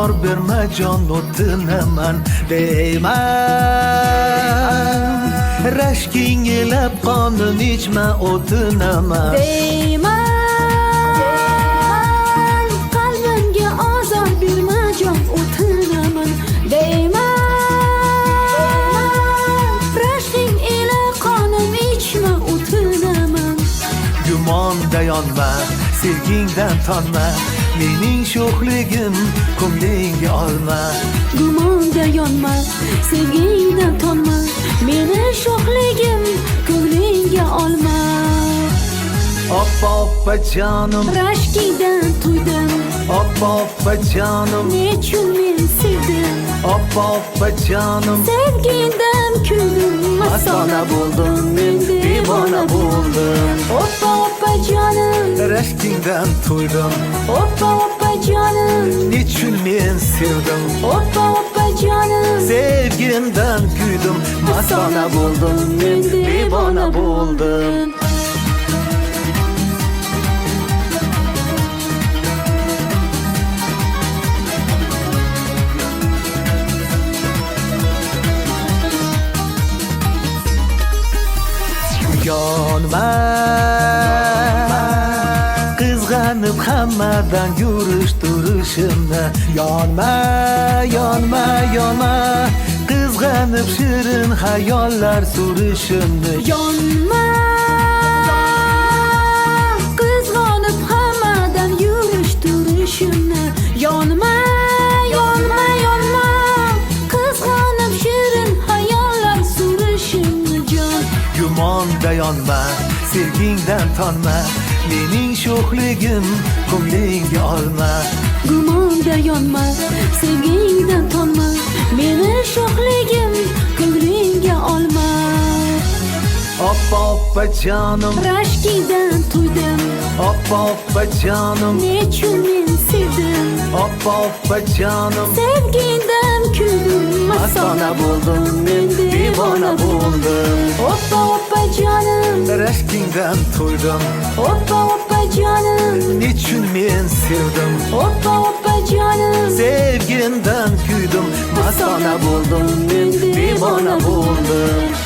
azor berma jon o'tinaman deyman. Rashking elab qonin ichma o'tinaman deyman. Qalbimga azor berma jon o'tinaman deyman. Rashking elab qonin ichma o'tinaman. Gumonda yonma, sevgingdan tonma, mening sho'xligim ko'nglingga olma. Gumonda yonma, sevgingdan tonma, meni sho'xligim ko'nglingga olma. Oppa jonim, Rashkingdan to'ydim, oppa jonim, nechun men sevdim. oppa jonim, Sevgingdan kuldim, mastona bo'ldim, men devona bo'ldim. Oppa jonim, Rashkingdan to'ydim, oppa jonim, nechun men sevdim. oppa jonim. Sevgimdan kuydim, mastona bo'ldim, men devona bo'ldim. Yonma, qizg'anib hammadan yurish turishimni. Yonma, yonma, yonma, qizg'anib shirin xayollar surishimni. Yonma, qizg'onib hammadan yurish turishimni. Yonma, yonma, yonma, qizg'onib shirin xayollar surishimni. Jon Gumonda yonma, sevgingdan tonma, mening sho'xligim ko'nglingga olma. gumonda yonma, sevgingdan tonma, meni sho'xligim ko'nglingga olma. Oppa jonim, Rashkingdan to'ydim, oppa jonim, nechun men sevdim. oppa jonim, Sevgingdan kuldim, mastona bo'ldim, men devona bo'ldim. Oppa jonim, Rashkingdan to'ydim, oppa jonim, nechun men sevdim. oppa jonim. Sevgimdan kuydim, mastona bo'ldim, men devona bo'ldim.